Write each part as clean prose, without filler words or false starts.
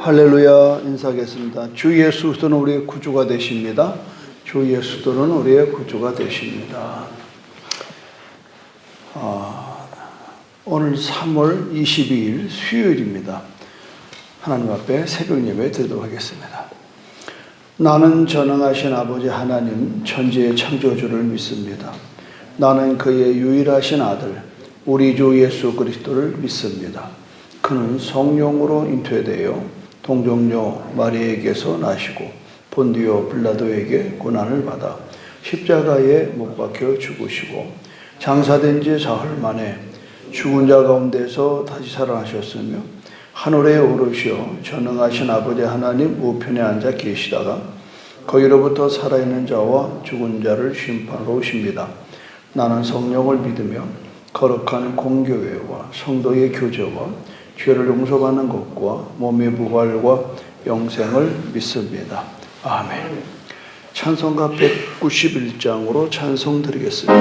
할렐루야. 인사하겠습니다. 주 예수 그리스도는 우리의 구주가 되십니다. 주 예수 그리스도는 우리의 구주가 되십니다. 오늘 3월 22일 수요일입니다. 하나님 앞에 새벽 예배 드리도록 하겠습니다. 나는 전능하신 아버지 하나님 천지의 창조주를 믿습니다. 나는 그의 유일하신 아들 우리 주 예수 그리스도를 믿습니다. 그는 성령으로 잉태되어 동정녀 마리아에게서 나시고 본디오 빌라도에게 고난을 받아 십자가에 못 박혀 죽으시고 장사된 지 사흘 만에 죽은 자 가운데서 다시 살아나셨으며 하늘에 오르시어 전능하신 아버지 하나님 우편에 앉아 계시다가 거기로부터 살아있는 자와 죽은 자를 심판하러 오십니다. 나는 성령을 믿으며 거룩한 공교회와 성도의 교제와 죄를 용서받는 것과 몸의 부활과 영생을 믿습니다. 아멘. 찬송가 191장으로 찬송 드리겠습니다.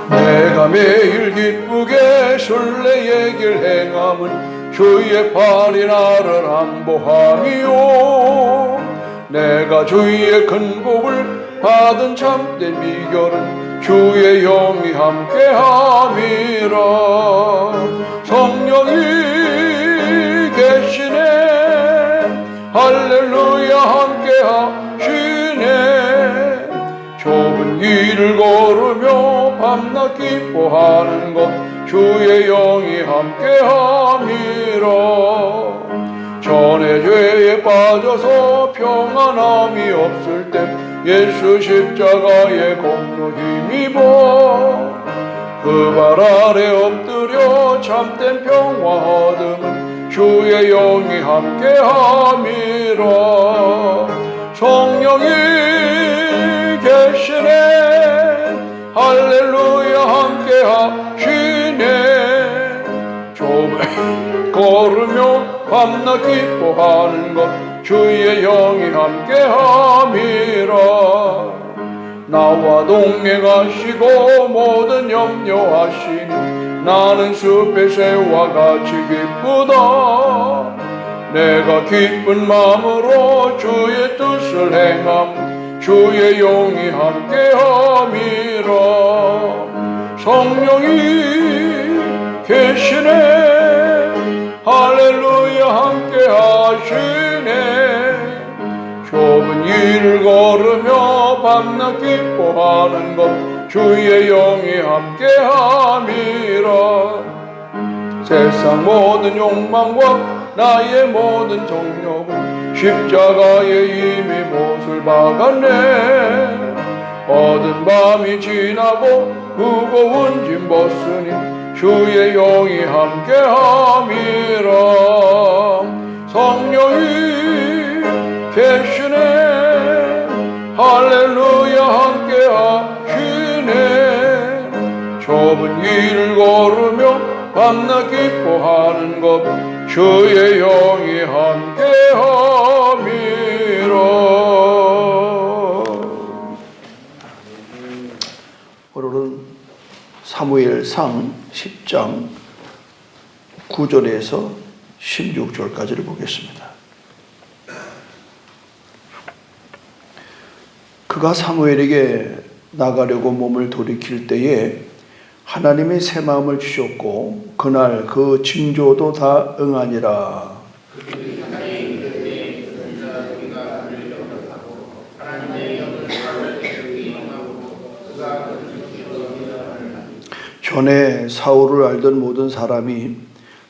내가 매일 기쁘게 순례의 길 행함은 주의 팔이 나를 안보함이요 내가 주의 큰 복을 받은 참된 비결은 주의 영이 함께함이라. 성령이 계시네 할렐루야 함께하시네. 좁은 길을 걸으며 밤낮 기뻐하는 것 주의 영이 함께함이라. 전에 죄에 빠져서 평안함이 없을 때 예수 십자가의 공로 힘입어 그 발 아래 엎드려 참된 평화 얻음은 주의 영이 함께함이라. 성령이 계시네 할렐루야 함께하시네. 좁은 걸으며 밤낮 기뻐하는 것 주의 영이 함께함이라. 나와 동행하시고 모든 염려하시니 나는 숲의 새와 같이 기쁘다. 내가 기쁜 마음으로 주의 뜻을 행함 주의 영이 함께함이라. 성령이 계시네 할렐루야 함께하시네. 좁은 길을 걸으며 밤낮 기뻐하는 것 주의 영이 함께함이라. 세상 모든 욕망과 나의 모든 정욕은 십자가에 이미 못을 박았네. 어두운 밤이 지나고 무거운 짐 벗으니 주의 영이 함께함이라. 성령이 계시네 할렐루야 함께하시네. 좁은 길을 걸으며 밤낮 기뻐하는 것 주의 영이 함께함이라. 오늘은 사무엘상 10장 9절에서 16절까지를 보겠습니다. 그가 사무엘에게 나가려고 몸을 돌이킬 때에 하나님이 새 마음을 주셨고 그날 그 징조도 다 응하니라. 전에 사울을 알던 모든 사람이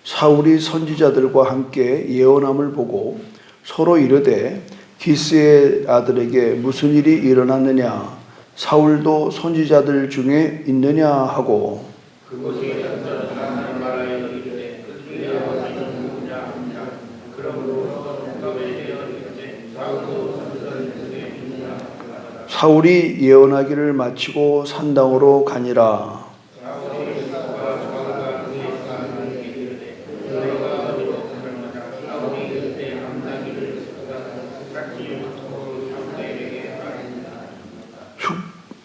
사울이 선지자들과 함께 예언함을 보고 서로 이르되 기스의 아들에게 무슨 일이 일어났느냐 사울도 선지자들 중에 있느냐 하고 사울이 예언하기를 마치고 산당으로 가니라.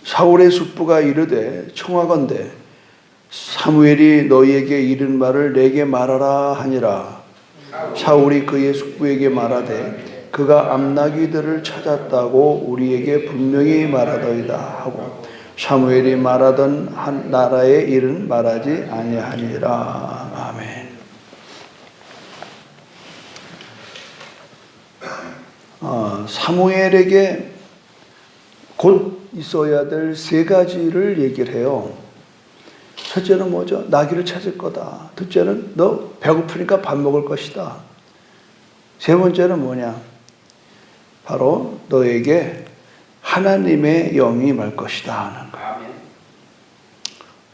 사울의 숙부가 이르되 청하건대 사무엘이 너희에게 이른 말을 내게 말하라 하니라. 사울이 그의 숙부에게 말하되 그가 암나귀들을 찾았다고 우리에게 분명히 말하더이다 하고 사무엘이 말하던 한 나라의 일은 말하지 아니하니라. 아멘. 사무엘에게 곧 있어야 될 세 가지를 얘기를 해요. 첫째는 뭐죠? 나귀를 찾을 거다. 둘째는 너 배고프니까 밥 먹을 것이다. 세 번째는 뭐냐? 바로 너에게 하나님의 영이 임할 것이다 하는 거예요.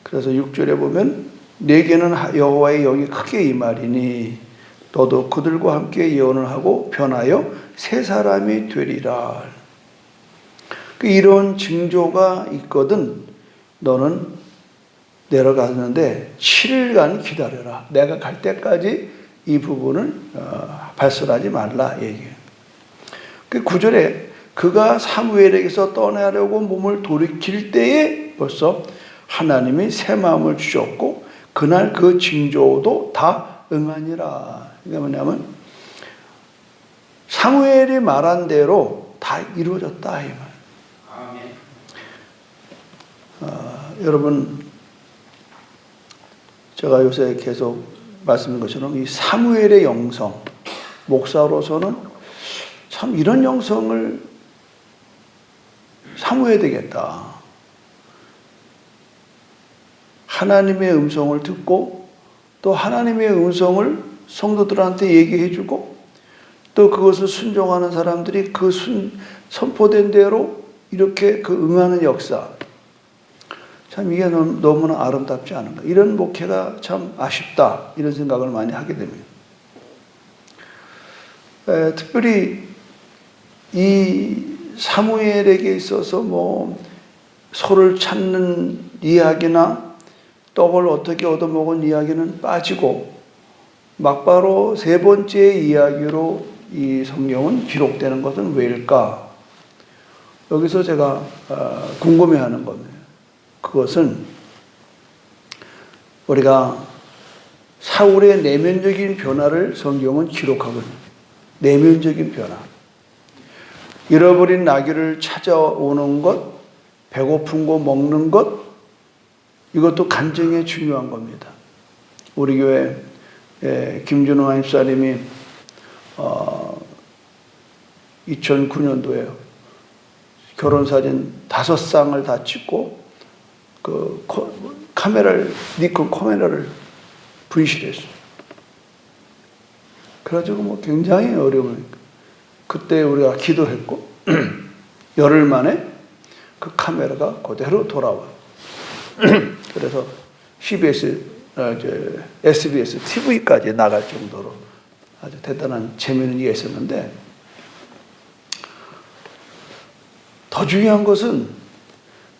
그래서 6절에 보면 내게는 여호와의 영이 크게 임하리니 너도 그들과 함께 예언을 하고 변하여 새 사람이 되리라. 이런 징조가 있거든 너는 내려가는데 7일간 기다려라. 내가 갈 때까지 이 부분을 발설하지 말라 얘기해요. 그 9절에 그가 사무엘에게서 떠나려고 몸을 돌이킬 때에 벌써 하나님이 새 마음을 주셨고 그날 그 징조도 다 응하니라. 이게 뭐냐면 사무엘이 말한 대로 다 이루어졌다 이 말. 여러분 제가 요새 계속 말씀드린 것처럼 이 사무엘의 영성, 목사로서는 참 이런 영성을 사모해야 되겠다. 하나님의 음성을 듣고 또 하나님의 음성을 성도들한테 얘기해주고 또 그것을 순종하는 사람들이 그 선포된 대로 이렇게 그 응하는 역사. 참 이게 너무나 아름답지 않은가. 이런 목회가 참 아쉽다. 이런 생각을 많이 하게 됩니다. 특별히 이 사무엘에게 있어서 뭐 소를 찾는 이야기나 떡을 어떻게 얻어먹은 이야기는 빠지고 막바로 세 번째 이야기로 이 성경은 기록되는 것은 왜일까? 여기서 제가 궁금해하는 겁니다. 그것은 우리가 사울의 내면적인 변화를 성경은 기록하고 있습니다. 내면적인 변화. 잃어버린 나귀를 찾아오는 것, 배고픈 거 먹는 것, 이것도 간증에 중요한 겁니다. 우리 교회 김준호 한입사님이 2009년도에 결혼사진 5쌍을 다 찍고 그 니콘 카메라를 분실했어요. 그래가지고 뭐 굉장히 어려움을. 그때 우리가 기도했고 열흘 만에 그 카메라가 그대로 돌아와요. 그래서 SBS TV까지 나갈 정도로 아주 대단한 재미있는 일이 있었는데 더 중요한 것은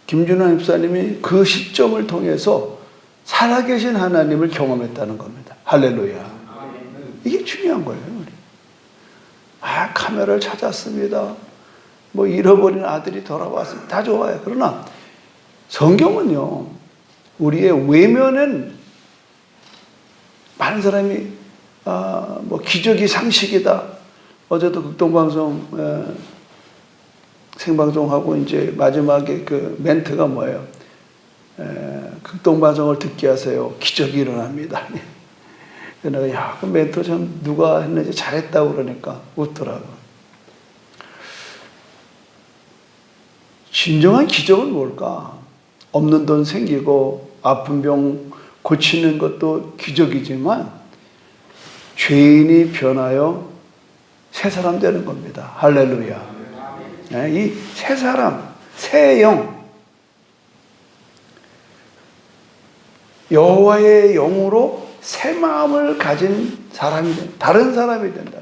김준호 집사님이 그 시점을 통해서 살아계신 하나님을 경험했다는 겁니다. 할렐루야. 이게 중요한 거예요. 카메라를 찾았습니다. 뭐 잃어버린 아들이 돌아왔습니다. 다 좋아요. 그러나 성경은요, 우리의 외면은 많은 사람이 뭐 기적이 상식이다. 어제도 극동방송 생방송하고 이제 마지막에 그 멘트가 뭐예요? 극동방송을 듣게 하세요. 기적이 일어납니다. 내가 그 멘트 참 누가 했는지 잘했다고 그러니까 웃더라고. 진정한 기적은 뭘까? 없는 돈 생기고 아픈 병 고치는 것도 기적이지만 죄인이 변하여 새 사람 되는 겁니다. 할렐루야. 이 새 사람, 새 영, 여호와의 영으로 새 마음을 가진 사람이 된다. 다른 사람이 된다.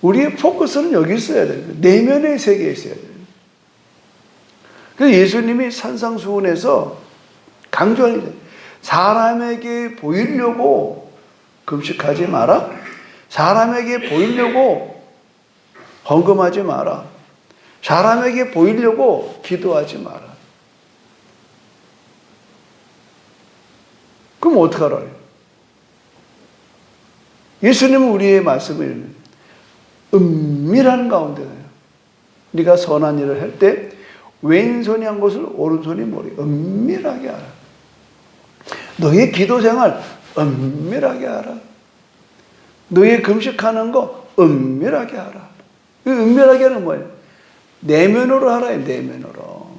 우리의 포커스는 여기 있어야 돼요. 내면의 세계에 있어야 돼요. 그래서 예수님이 산상수훈에서 강조하는 게 사람에게 보이려고 금식하지 마라. 사람에게 보이려고 헌금하지 마라. 사람에게 보이려고 기도하지 마라. 그럼 어떡하라요? 예수님은 우리의 말씀을 은밀한 가운데요. 네가 선한 일을 할 때 왼손이 한 것을 오른손이 모르게 은밀하게 하라. 너의 기도 생활 은밀하게 하라. 너의 금식하는 거 은밀하게 하라. 그 은밀하게 하는 뭐예요? 내면으로 하라. 내면으로.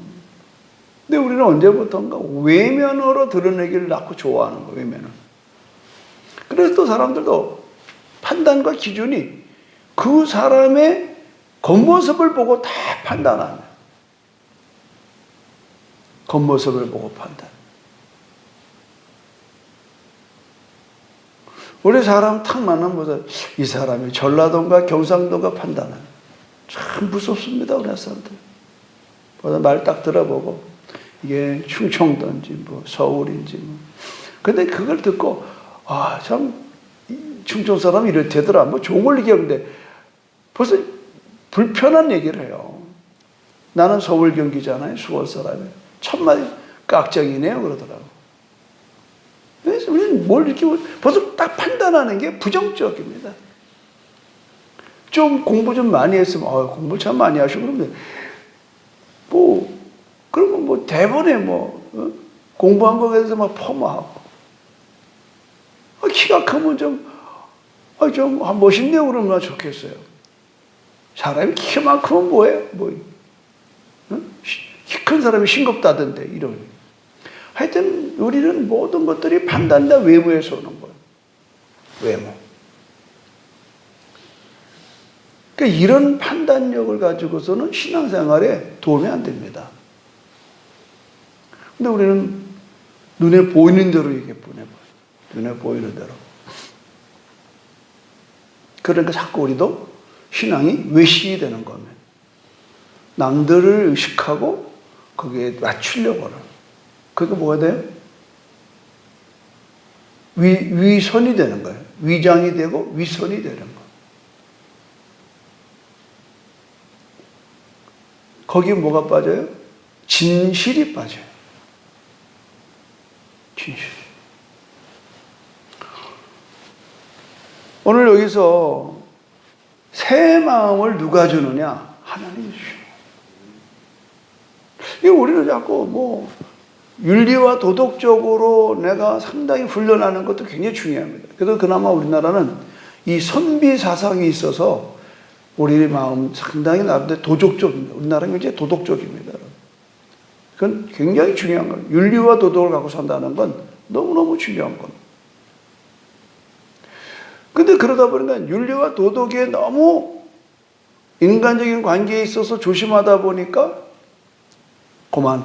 근데 우리는 언제부턴가 외면으로 드러내기를 낳고 좋아하는 거예요. 외면은. 그래서 또 사람들도 판단과 기준이 그 사람의 겉모습을 보고 다 판단하는 거예요. 겉모습을 보고 판단. 우리 사람 탁 만나면 이 사람이 전라도인가 경상도가 판단하는. 참 무섭습니다. 우리 사람들. 말 딱 들어보고 이게 충청도인지 뭐 서울인지 뭐. 근데 그걸 듣고 참 충청 사람이 이렇대더라. 뭐 좋은 걸 얘기하는데 벌써 불편한 얘기를 해요. 나는 서울 경기잖아요. 수원 사람이에요. 천마디 깍정이네요. 그러더라고. 그래서 우리는 뭘 이렇게 벌써 딱 판단하는 게 부정적입니다. 좀 공부 좀 많이 했으면, 공부 참 많이 하시고, 그러면, 그러면 뭐 대본에 공부한 거에 대해서 막 폄하하고. 키가 크면 좀 멋있네요. 그러면 좋겠어요. 사람이 키만 크면 뭐예요? 키 큰 사람이 싱겁다던데, 이런. 하여튼, 우리는 모든 것들이 판단 다 외모에서 오는 거예요. 외모. 그러니까 이런 판단력을 가지고서는 신앙생활에 도움이 안 됩니다. 근데 우리는 눈에 보이는 대로 얘기해 보내버려요. 눈에 보이는 대로. 그러니까 자꾸 우리도 신앙이 외식이 되는 거면 남들을 의식하고 거기에 맞추려고 하는. 그게 뭐가 돼요? 위선이 되는 거예요. 위장이 되고 위선이 되는 거예요. 거기에 뭐가 빠져요? 진실이 빠져요. 진실. 오늘 여기서 새 마음을 누가 주느냐? 하나님이 주셔요. 이게 우리는 자꾸 윤리와 도덕적으로 내가 상당히 훈련하는 것도 굉장히 중요합니다. 그래도 그나마 우리나라는 이 선비 사상이 있어서 우리 마음 상당히 나름대로 도덕적입니다. 우리나라는 굉장히 도덕적입니다. 그건 굉장히 중요한 거예요. 윤리와 도덕을 갖고 산다는 건 너무너무 중요한 겁니다. 근데 그러다 보니까 윤리와 도덕에 너무 인간적인 관계에 있어서 조심하다 보니까 그만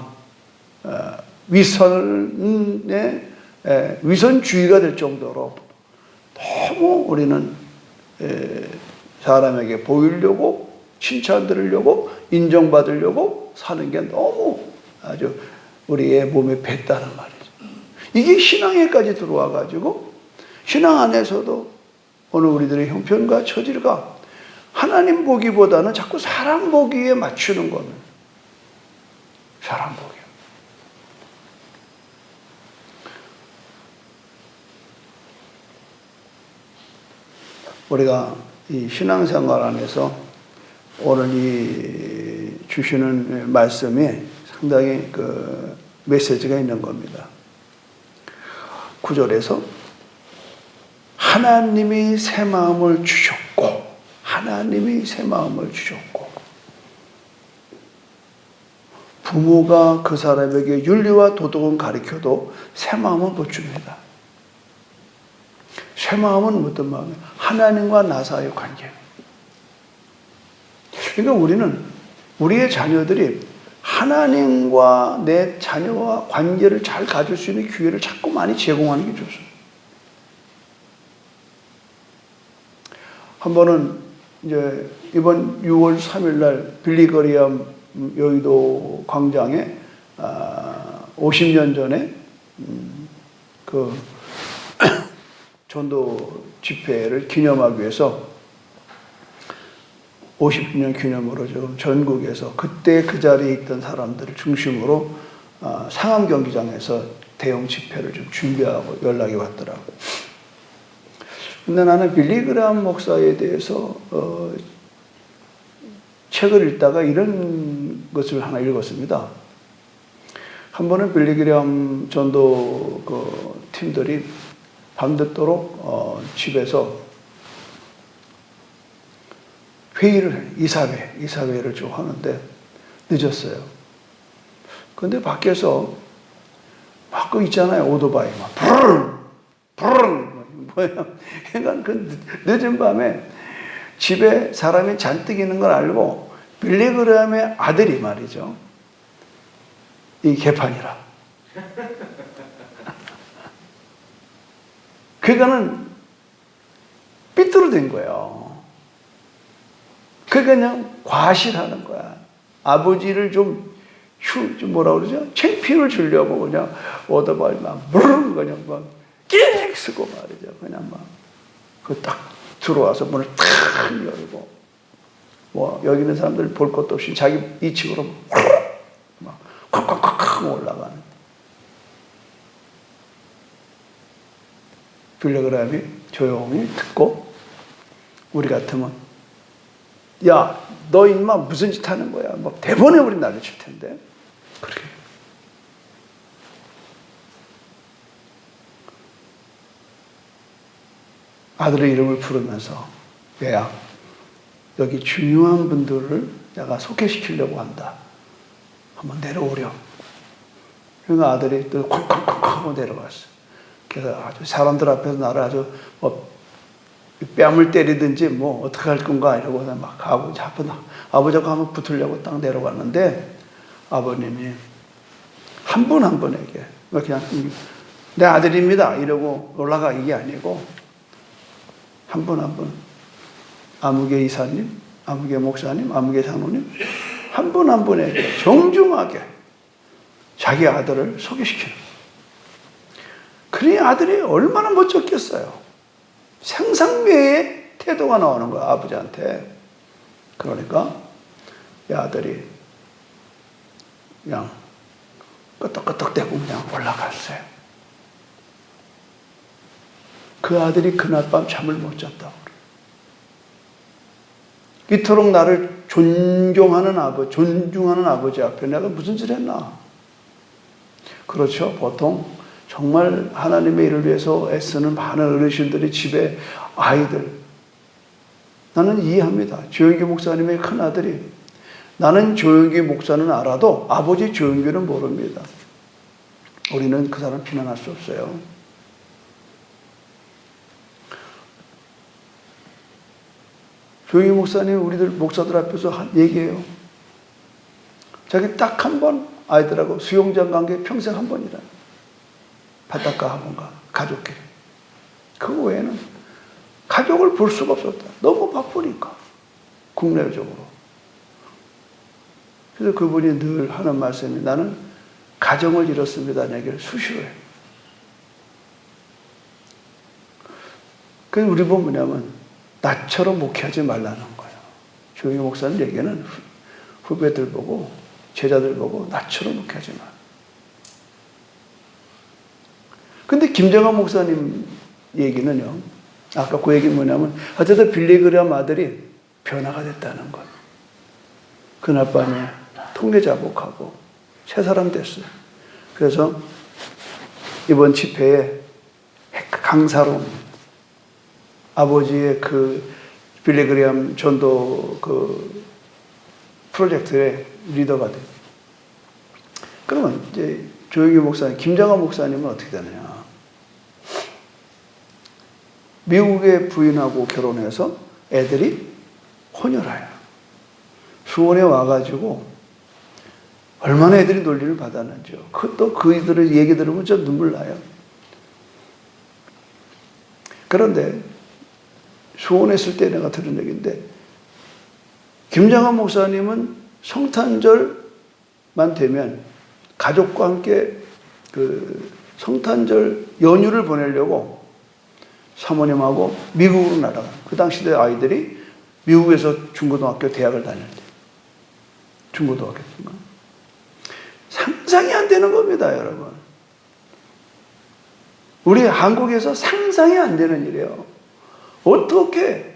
위선주의가 될 정도로 너무 우리는 사람에게 보이려고 칭찬 들으려고 인정받으려고 사는 게 너무 아주 우리의 몸에 뱄다는 말이죠. 이게 신앙에까지 들어와 가지고 신앙 안에서도 오늘 우리들의 형편과 처지가 하나님 보기보다는 자꾸 사람 보기에 맞추는 거는 사람 보기. 우리가 이 신앙생활 안에서 오늘 이 주시는 말씀에 상당히 그 메시지가 있는 겁니다. 9절에서 하나님이 새 마음을 주셨고, 하나님이 새 마음을 주셨고, 부모가 그 사람에게 윤리와 도덕은 가르쳐도 새 마음은 못 줍니다. 새 마음은 어떤 마음이에요? 하나님과 나 사이의 관계. 그러니까 우리는 우리의 자녀들이 하나님과 내 자녀와 관계를 잘 가질 수 있는 기회를 자꾸 많이 제공하는 게 좋습니다. 한 번은 이제 이번 6월 3일 날 빌리거리암 여의도 광장에 50년 전에 그 전도 집회를 기념하기 위해서 50주년 기념으로 지금 전국에서 그때 그 자리에 있던 사람들을 중심으로 상암 경기장에서 대형 집회를 좀 준비하고 연락이 왔더라고요. 근데 나는 빌리 그레이엄 목사에 대해서 책을 읽다가 이런 것을 하나 읽었습니다. 한 번은 빌리 그레이엄 전도 그 팀들이 밤늦도록 집에서 회의를 이사회를 좀 하는데 늦었어요. 근데 밖에서 막 그 있잖아요, 오토바이 막 부르릉 부르릉 뭐야. 그러니까 그 늦은 밤에 집에 사람이 잔뜩 있는 걸 알고 빌리 그레이엄의 아들이 말이죠, 이 개판이라. 그거는 삐뚤어진 거예요. 그냥 과실하는 거야. 아버지를 좀 뭐라 그러죠? 창피를 주려고 그냥 오토바이 막 무르르 그냥 막 끼익 쓰고 말이죠. 그냥 막 그 딱 들어와서 문을 탁 열고 뭐 여기 있는 사람들 볼 것도 없이 자기 2층으로 막 콱콱콱콱 올라가는. 빌리 그레이엄이 조용히 듣고 우리 같으면 야, 너 인마 무슨 짓 하는 거야? 뭐 대본에 우리 난리 칠 텐데. 그렇게. 아들의 이름을 부르면서 얘야, 여기 중요한 분들을 내가 소개시키려고 한다. 한번 내려오렴. 그러니까 아들이 또 콱콱콱 하고 내려왔어. 그래서 아주 사람들 앞에서 나를 아주 뭐 뺨을 때리든지 뭐 어떻게 할 건가 이러고 막 아버지하고 한번 붙으려고 딱 내려왔는데 아버님이 한 분 한 분에게 그냥 내 아들입니다 이러고 올라가 이게 아니고 한 분 한 분 아무개 이사님, 아무개 목사님, 아무개 장로님 한 분 한 분에게 정중하게 자기 아들을 소개시키는. 그러니 아들이 얼마나 멋졌겠어요. 상상외의 태도가 나오는 거야, 아버지한테. 그러니까 이 아들이 그냥 끄떡끄떡대고 그냥 올라갔어요. 그 아들이 그날 밤 잠을 못 잤다고 그래. 이토록 나를 존중하는 아버지 앞에 내가 무슨 짓 했나? 그렇죠. 보통 정말 하나님의 일을 위해서 애쓰는 많은 어르신들이 집에 아이들. 나는 이해합니다. 조영기 목사님의 큰아들이. 나는 조영기 목사는 알아도 아버지 조영기는 모릅니다. 우리는 그 사람 비난할 수 없어요. 조영기 목사님 우리들 목사들 앞에서 얘기해요. 자기 딱 한 번 아이들하고 수영장 간 게 평생 한 번이라. 바닷가 학원가 가족끼리. 그 외에는 가족을 볼 수가 없었다. 너무 바쁘니까 국내적으로. 그래서 그분이 늘 하는 말씀이 나는 가정을 잃었습니다는 얘기를 수시로 해요. 그래서 우리 보면 뭐냐면 나처럼 목회하지 말라는 거예요. 조영희 목사님 얘기는 후배들 보고 제자들 보고 나처럼 목회하지 마. 근데 김정환 목사님 얘기는요, 아까 그 얘기는 뭐냐면, 어쨌든 빌리 그레이엄 아들이 변화가 됐다는 거예요. 그날 밤에 통례 자복하고 새 사람 됐어요. 그래서 이번 집회에 강사론, 아버지의 그 빌리 그레이엄 전도 그 프로젝트의 리더가 돼요. 그러면 이제 조영기 목사님, 김정환 목사님은 어떻게 되느냐? 미국의 부인하고 결혼해서 애들이 혼혈아요. 수원에 와가지고 얼마나 애들이 논리를 받았는지요. 또 그들의 얘기 들으면 저 눈물 나요. 그런데 수원에 있을 때 내가 들은 얘기인데 김정환 목사님은 성탄절만 되면 가족과 함께 그 성탄절 연휴를 보내려고 사모님하고 미국으로 날아가. 그 당시에 아이들이 미국에서 중고등학교, 대학을 다닐 때. 중고등학교 때인가? 상상이 안 되는 겁니다, 여러분. 우리 한국에서 상상이 안 되는 일이에요. 어떻게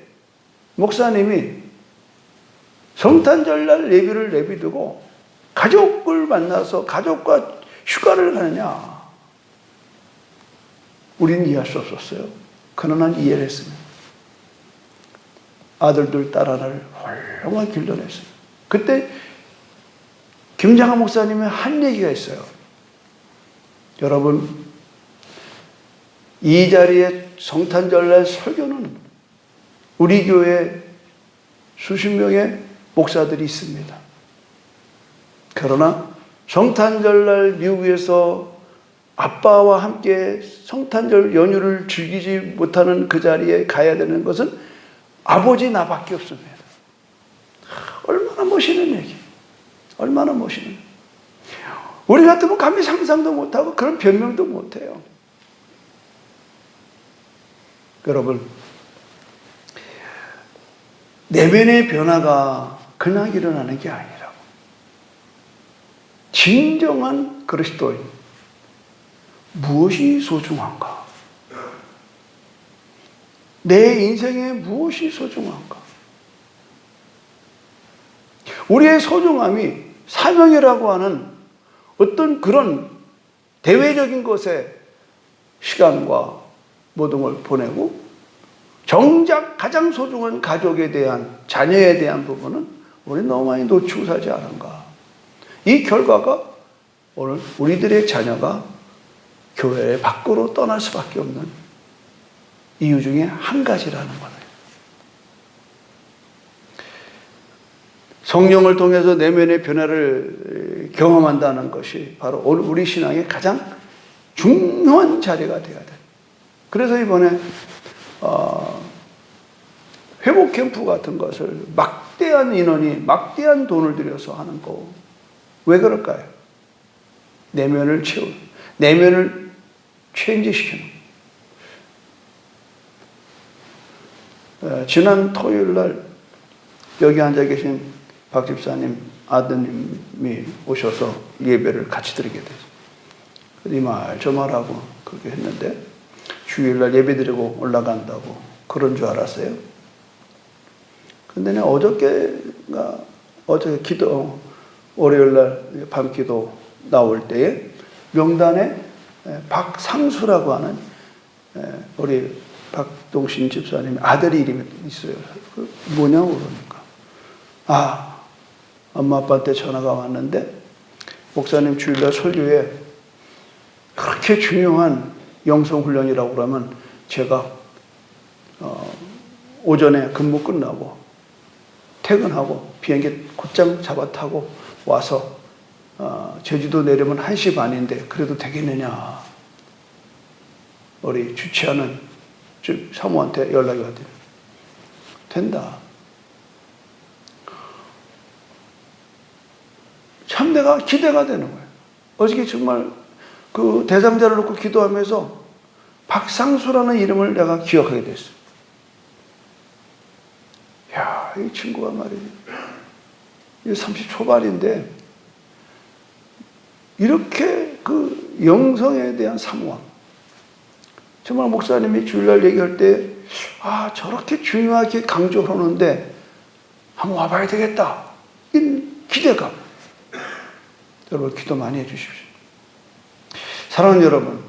목사님이 성탄절날 예비를 내비두고 가족을 만나서 가족과 휴가를 가느냐? 우리는 이해할 수 없었어요. 그러나 이해를 했습니다. 아들들, 딸 하나를 훌륭하게 길러냈어요. 그때 김장한 목사님이 한 얘기가 있어요. 여러분, 이 자리에 성탄절날 설교는 우리 교회 수십 명의 목사들이 있습니다. 그러나 성탄절날 미국에서 아빠와 함께 성탄절 연휴를 즐기지 못하는 그 자리에 가야 되는 것은 아버지 나밖에 없습니다. 얼마나 멋있는 얘기. 얼마나 멋있는 얘기. 우리 같으면 감히 상상도 못하고 그런 변명도 못해요. 여러분, 내면의 변화가 그냥 일어나는 게 아니라고. 진정한 그리스도인, 무엇이 소중한가? 내 인생에 무엇이 소중한가? 우리의 소중함이 사명이라고 하는 어떤 그런 대외적인 것에 시간과 모든 걸 보내고 정작 가장 소중한 가족에 대한, 자녀에 대한 부분은 우리 너무 많이 놓치고 살지 않은가. 이 결과가 오늘 우리들의 자녀가 교회 밖으로 떠날 수밖에 없는 이유 중에 한 가지라는 거예요. 성령을 통해서 내면의 변화를 경험한다는 것이 바로 오늘 우리 신앙의 가장 중요한 자리가 되어야 돼요. 그래서 이번에 회복 캠프 같은 것을 막대한 인원이 막대한 돈을 들여서 하는 거. 왜 그럴까요? 내면을 채우는, 내면을 체인지시키는. 지난 토요일 날 여기 앉아 계신 박 집사님 아드님이 오셔서 예배를 같이 드리게 됐어요. 이 말 저 말하고 그렇게 했는데 주일날 예배 드리고 올라간다고 그런 줄 알았어요. 근데 내가 어저께 기도, 월요일날 밤 기도 나올 때에 명단에 박상수라고 하는 우리 박동신 집사님 아들이 이름이 있어요. 뭐냐고 그러니까. 엄마 아빠한테 전화가 왔는데 목사님 주일날 설교에 그렇게 중요한 영성훈련이라고 그러면 제가 오전에 근무 끝나고 퇴근하고 비행기 곧장 잡아 타고 와서 제주도 내려면 1시 반인데 그래도 되겠느냐. 우리 주최하는 사모한테 연락이 왔대요. 된다. 참 내가 기대가 되는 거예요. 어저께 정말 그 대상자를 놓고 기도하면서 박상수라는 이름을 내가 기억하게 됐어요. 야, 이 친구가 말이지. 이게 30 초반인데 이렇게 그 영성에 대한 사모함. 정말 목사님이 주일날 얘기할 때 저렇게 중요하게 강조하는데 한번 와봐야 되겠다. 이 기대감. 여러분 기도 많이 해주십시오. 사랑하는 여러분,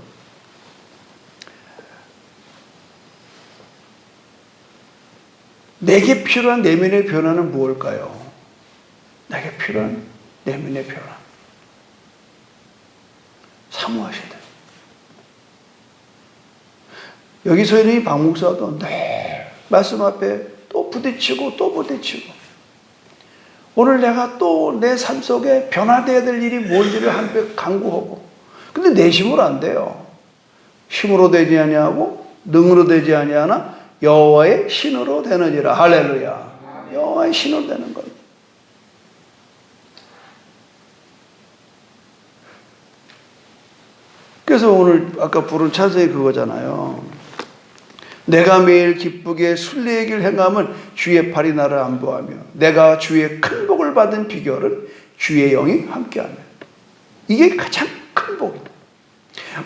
내게 필요한 내면의 변화는 무엇일까요? 내게 필요한 내면의 변화. 사모하셔야 돼요. 여기서 있는 박 목사도 말씀 앞에 또 부딪히고 또 부딪히고 오늘 내가 또 내 삶 속에 변화되어야 될 일이 뭔지를 한번 강구하고 근데 내 힘으로 안 돼요. 힘으로 되지 아니하고 능으로 되지 아니하나 여호와의 신으로 되느니라. 할렐루야. 여호와의 신으로 되는 거예요. 그래서 오늘 아까 부른 찬송이 그거잖아요. 내가 매일 기쁘게 순례의 길 행함은 주의 팔이 나를 안보하며 내가 주의 큰 복을 받은 비결은 주의 영이 함께하며. 이게 가장 큰 복이다.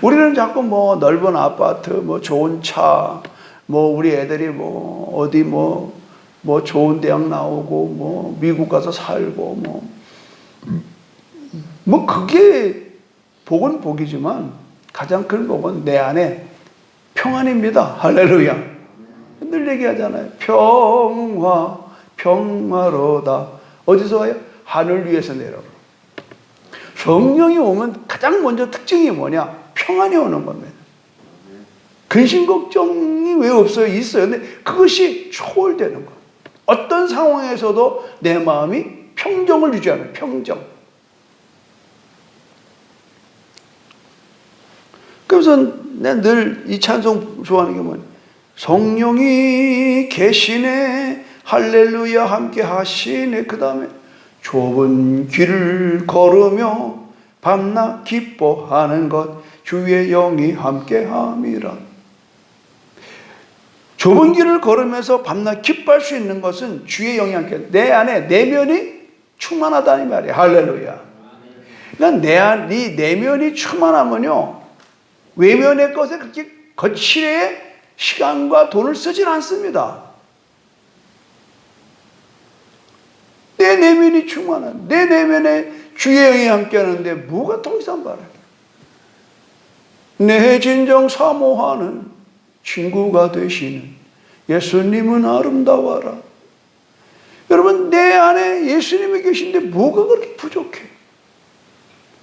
우리는 자꾸 뭐 넓은 아파트, 뭐 좋은 차, 뭐 우리 애들이 뭐 어디 뭐 좋은 대학 나오고 뭐 미국 가서 살고 뭐 그게 복은 복이지만 가장 큰 복은 내 안에 평안입니다. 할렐루야. 늘 얘기하잖아요. 평화로다. 어디서 와요? 하늘 위에서 내려와. 성령이 오면 가장 먼저 특징이 뭐냐? 평안이 오는 겁니다. 근심 걱정이 왜 없어요? 있어요. 근데 그것이 초월되는 거예요. 어떤 상황에서도 내 마음이 평정을 유지하는 평정. 그래서 내가 늘 이 찬송 좋아하는 게 뭐냐? 성령이 계시네 할렐루야 함께 하시네. 그 다음에 좁은 길을 걸으며 밤낮 기뻐하는 것 주의 영이 함께 함이라. 좁은 길을 걸으면서 밤낮 기뻐할 수 있는 것은 주의 영이 함께, 내 안에 내면이 충만하다는 말이에요. 할렐루야. 그러니까 네 내면이 충만하면요 외면의 것에 그렇게 거칠게 시간과 돈을 쓰질 않습니다. 내 내면이 충만한, 내 내면에 주의 영이 함께 하는데 뭐가 더 이상 바라게. 내 진정 사모하는 친구가 되시는 예수님은 아름다워라. 여러분 내 안에 예수님이 계신데 뭐가 그렇게 부족해?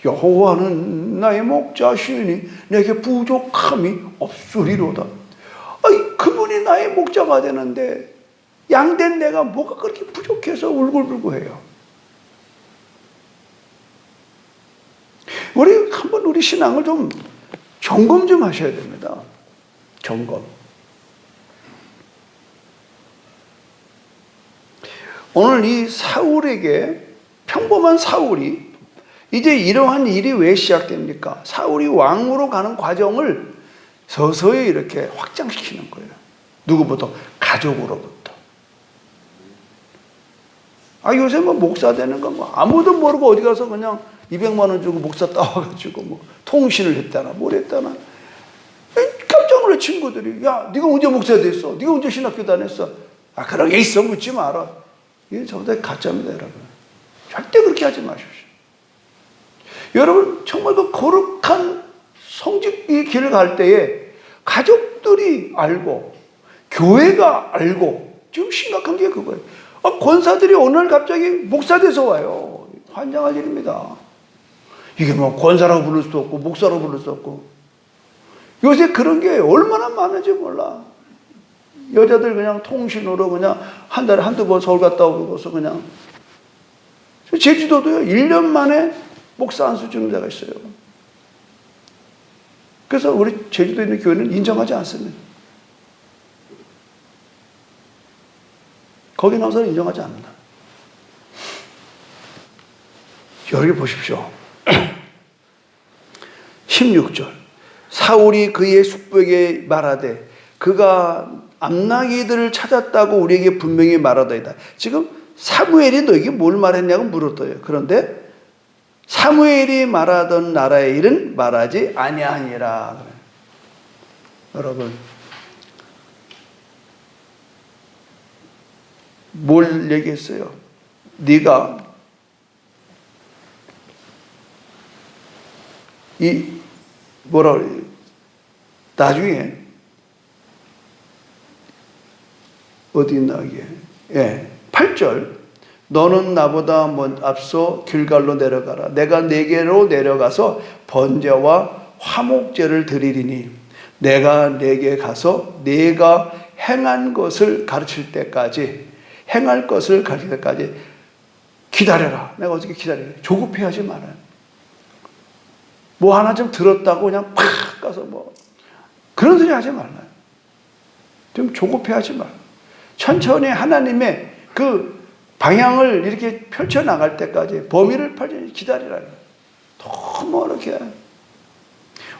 여호와는 나의 목자시니 내게 부족함이 없으리로다. 그분이 나의 목자가 되는데 양된 내가 뭐가 그렇게 부족해서 울고불고해요. 우리 한번 우리 신앙을 좀 점검 좀 하셔야 됩니다. 점검. 오늘 이 사울에게, 평범한 사울이 이제 이러한 일이 왜 시작됩니까? 사울이 왕으로 가는 과정을 서서히 이렇게 확장시키는 거예요. 누구부터? 가족으로부터. 요새 뭐 목사 되는 건 뭐 아무도 모르고 어디 가서 그냥 200만 원 주고 목사 따와가지고 뭐 통신을 했다나 뭘 했다나. 깜짝 놀래 친구들이. 야, 네가 언제 목사 됐어? 네가 언제 신학교 다녔어? 그런 게 있어 묻지 마라. 이게 전부 다 가짜입니다, 여러분. 절대 그렇게 하지 마십시오. 여러분 정말 그 거룩한 성직의 길을 갈 때에 가족들이 알고 교회가 알고, 지금 심각한 게 그거예요. 권사들이 오늘 갑자기 목사 돼서 와요. 환장할 일입니다. 이게 뭐 권사라고 부를 수도 없고 목사라고 부를 수 없고. 요새 그런 게 얼마나 많은지 몰라. 여자들 그냥 통신으로 그냥 한 달에 한두 번 서울 갔다 오고서 그냥. 제주도도요 1년 만에 목사 안수 주는 데가 있어요. 그래서 우리 제주도에 있는 교회는 인정하지 않습니다. 거기 나와서는 인정하지 않는다. 여기 보십시오. 16절. 사울이 그의 숙부에게 말하되 그가 암나기들을 찾았다고 우리에게 분명히 말하더이다. 지금 사무엘이 너에게 뭘 말했냐고 물었어요. 그런데 사무엘이 말하던 나라의 일은 말하지 아니하니라. 여러분 뭘 얘기했어요? 네가 뭐라 그래요? 나중에 어디 있나 이게? 8절. 너는 나보다 앞서 길갈로 내려가라. 내가 네게로 내려가서 번제와 화목제를 드리리니 내가 네게 가서 네가 행한 것을 가르칠 때까지, 행할 것을 가르칠 때까지 기다려라. 내가 어떻게 기다려요? 조급해하지 말아요. 뭐 하나 좀 들었다고 그냥 팍 가서 뭐 그런 소리 하지 말아요. 좀 조급해하지 말아요. 천천히 하나님의 그 방향을 이렇게 펼쳐나갈 때까지, 범위를 펼쳐 기다리라. 너무 이렇게.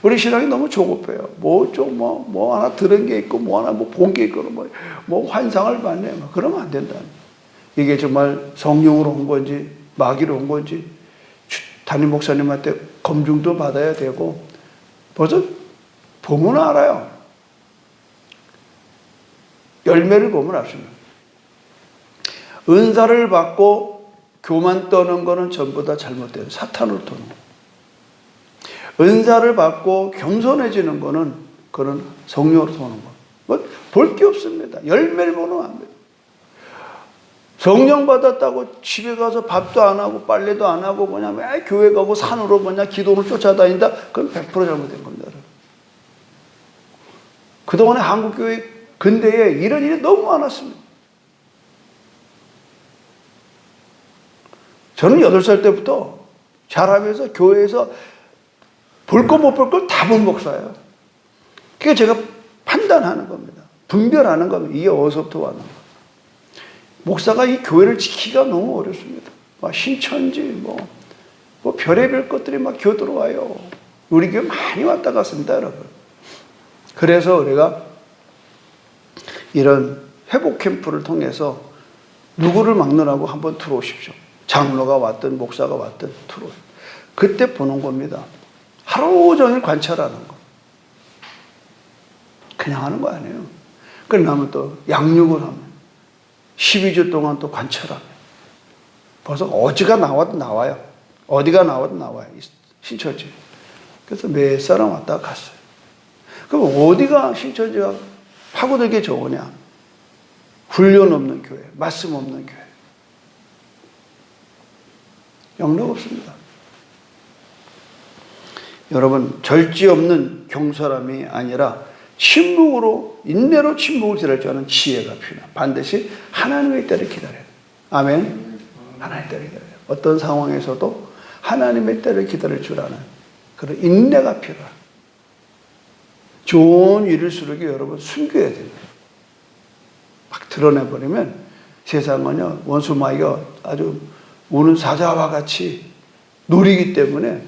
우리 신앙이 너무 조급해요. 뭐 하나 들은 게 있고, 뭐 하나 본 게 있고, 뭐 환상을 봤네. 그러면 안 된다. 이게 정말 성령으로 온 건지, 마귀로 온 건지, 담임 목사님한테 검증도 받아야 되고, 벌써 보면 알아요. 열매를 보면 알습니다. 은사를 받고 교만 떠는 거는 전부 다 잘못돼요. 사탄으로 떠는 거예요. 은사를 받고 겸손해지는 거는 그런 성령으로 떠는 거예요. 뭐 볼 게 없습니다. 열매를 보면 안 돼요. 성령 받았다고 집에 가서 밥도 안 하고 빨래도 안 하고 뭐냐면 교회 가고 산으로 기도를 쫓아다닌다? 그건 100% 잘못된 겁니다. 그동안에 한국교회 근대에 이런 일이 너무 많았습니다. 저는 8살 때부터 자라면서 교회에서 볼 거 못 볼 걸 다 본 목사예요. 그러니까 제가 판단하는 겁니다. 분별하는 겁니다. 이게 어디서부터 왔는가. 목사가 이 교회를 지키기가 너무 어렵습니다. 신천지, 별의별 것들이 겨들어와요. 우리 교회 많이 왔다 갔습니다, 여러분. 그래서 우리가 이런 회복 캠프를 통해서 누구를 막느라고 한번 들어오십시오. 장로가 왔든 목사가 왔든 들어오십시오. 그때 보는 겁니다. 하루 종일 관찰하는 거. 그냥 하는 거 아니에요. 그러면 또 양육을 하면 12주 동안 또 관찰하면 벌써 어디가 나와도 나와요. 어디가 나와도 나와요. 신천지. 그래서 몇 사람 왔다 갔어요. 그럼 어디가 신천지가 파고들기 좋으냐? 훈련 없는 교회, 말씀 없는 교회. 영락 없습니다. 여러분, 절제 없는 경솔함이 아니라 침묵으로, 인내로 침묵을 지랄 줄 아는 지혜가 필요해요. 반드시 하나님의 때를 기다려요. 아멘. 하나님의 때를 기다려요. 어떤 상황에서도 하나님의 때를 기다릴 줄 아는 그런 인내가 필요해요. 좋은 일일수록에 여러분 숨겨야 됩니다. 막 드러내버리면 세상은요, 원수 마귀가 아주 우는 사자와 같이 노리기 때문에.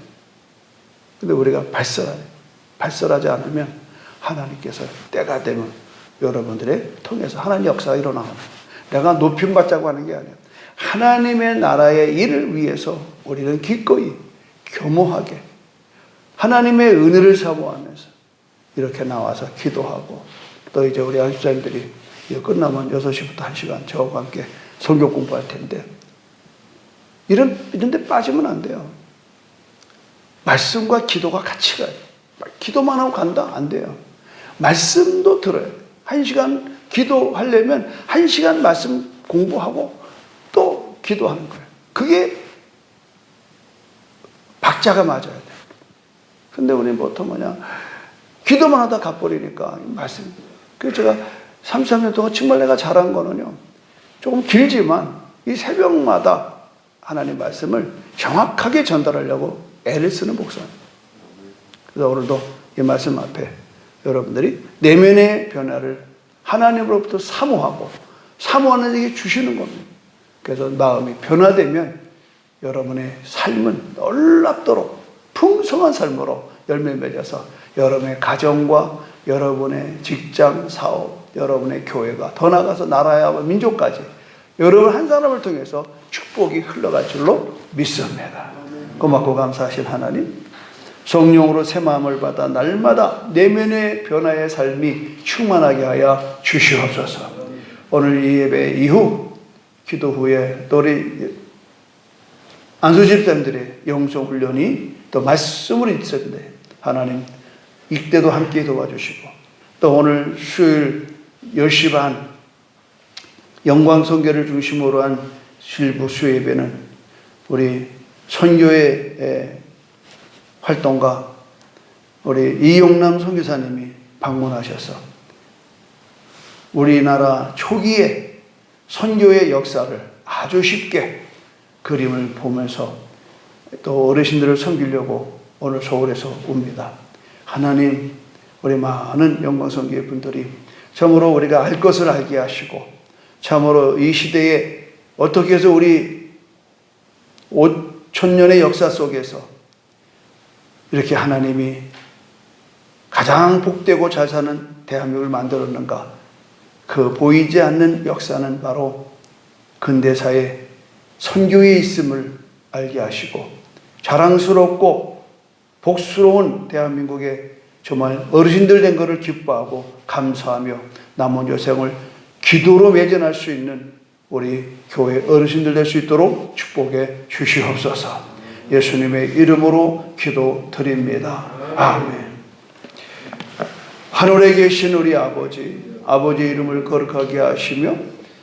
근데 우리가 발설하지 않으면 하나님께서 때가 되면 여러분들의 통해서 하나님 역사가 일어나는, 내가 높임받자고 하는 게 아니에요. 하나님의 나라의 일을 위해서 우리는 기꺼이 겸허하게 하나님의 은혜를 사모하면서 이렇게 나와서 기도하고, 또 이제 우리 안수자님들이 이거 끝나면 6시부터 1시간 저와 함께 성경 공부할 텐데, 이런 데 빠지면 안 돼요. 말씀과 기도가 같이 가요. 기도만 하고 간다? 안 돼요. 말씀도 들어요. 1시간 기도하려면 1시간 말씀 공부하고 또 기도하는 거예요. 그게 박자가 맞아야 돼요. 근데 우리 보통 기도만 하다 가버리니까 말씀. 그래서 제가 33년 동안 정말 내가 잘한 거는요, 조금 길지만 이 새벽마다 하나님 말씀을 정확하게 전달하려고 애를 쓰는 목사입니다. 그래서 오늘도 이 말씀 앞에 여러분들이 내면의 변화를 하나님으로부터 사모하는 에게 주시는 겁니다. 그래서 마음이 변화되면 여러분의 삶은 놀랍도록 풍성한 삶으로 열매 맺어서 여러분의 가정과 여러분의 직장, 사업, 여러분의 교회가 더 나아가서 나라와 민족까지 여러분 한 사람을 통해서 축복이 흘러갈 줄로 믿습니다. 고맙고 감사하신 하나님, 성령으로 새 마음을 받아 날마다 내면의 변화의 삶이 충만하게 하여 주시옵소서. 오늘 이 예배 이후, 기도 후에 또 우리 안수집사님들의 영성 훈련이 또 말씀으로 있었는데, 하나님 이때도 함께 도와주시고, 또 오늘 수요일 10시 반 영광성교를 중심으로 한 실부 수요 예배는 우리 선교의 활동가 우리 이용남 선교사님이 방문하셔서 우리나라 초기에 선교의 역사를 아주 쉽게 그림을 보면서 또 어르신들을 섬기려고 오늘 서울에서 옵니다. 하나님, 우리 많은 영광선교의 분들이 참으로 우리가 알 것을 알게 하시고, 참으로 이 시대에 어떻게 해서 우리 5,000년의 역사 속에서 이렇게 하나님이 가장 복되고 잘 사는 대한민국을 만들었는가? 그 보이지 않는 역사는 바로 근대사의 선교에 있음을 알게 하시고 자랑스럽고 복스러운 대한민국의 정말 어르신들 된 것을 기뻐하고 감사하며 남은 여생을 기도로 매전할 수 있는 우리 교회 어르신들 될 수 있도록 축복해 주시옵소서. 예수님의 이름으로 기도드립니다. 아멘. 하늘에 계신 우리 아버지, 아버지의 이름을 거룩하게 하시며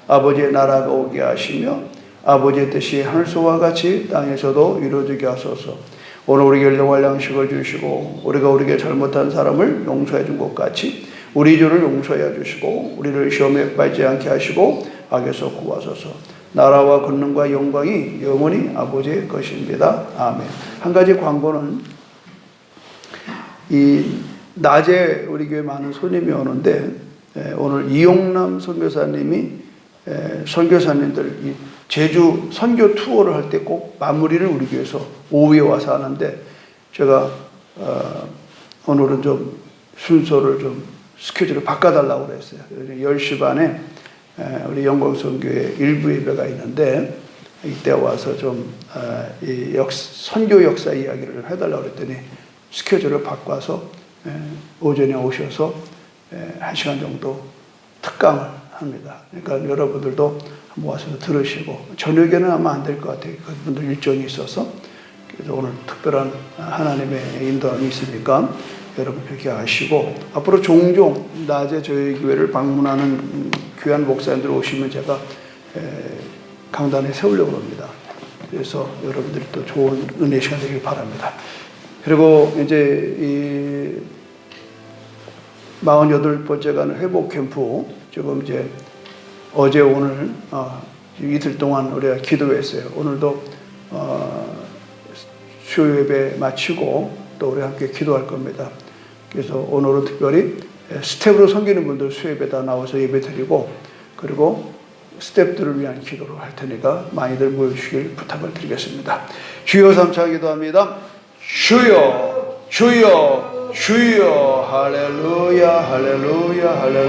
아버지의 나라가 오게 하시며 아버지의 뜻이 하늘소와 같이 땅에서도 이루어지게 하소서. 오늘 우리에게 일용할 양식을 주시고 우리가 우리에게 잘못한 사람을 용서해 준 것 같이 우리 죄를 용서해 주시고 우리를 시험에 빠지지 않게 하시고 악에서 구하소서. 나라와 권능과 영광이 영원히 아버지의 것입니다. 아멘. 한 가지 광고는 이 낮에 우리 교회 많은 손님이 오는데 오늘 이용남 선교사님이 선교사님들 이 제주 선교 투어를 할 때 꼭 마무리를 우리 교회에서 오후에 와서 하는데 제가 오늘은 좀 순서를 좀 스케줄을 바꿔달라고 그랬어요. 10시 반에 우리 영광선교회 일부 예배가 있는데 이때 와서 좀 이 선교 역사 이야기를 해달라고 그랬더니 스케줄을 바꿔서 오전에 오셔서 1시간 정도 특강을 합니다. 그러니까 여러분들도 한번 와서 들으시고 저녁에는 아마 안 될 것 같아요. 그분들 일정이 있어서. 그래서 오늘 특별한 하나님의 인도함이 있으니까 여러분 그렇게 아시고 앞으로 종종 낮에 저희 교회를 방문하는 귀한 목사님들 오시면 제가 강단에 세우려고 합니다. 그래서 여러분들이 또 좋은 은혜 시간 되길 바랍니다. 그리고 이제 이 48번째 가는 회복 캠프 지금 이제 어제 오늘 이틀 동안 우리가 기도했어요. 오늘도 수요 예배 마치고 또 우리 함께 기도할 겁니다. 그래서 오늘은 특별히 스텝으로 섬기는 분들 수요 예배다 나와서 예배 드리고 그리고 스텝들을 위한 기도를 할 테니까 많이들 모여주시길 부탁을 드리겠습니다. 주여 삼차 기도합니다. 주여 주여 주여 할렐루야 할렐루야 할렐루야.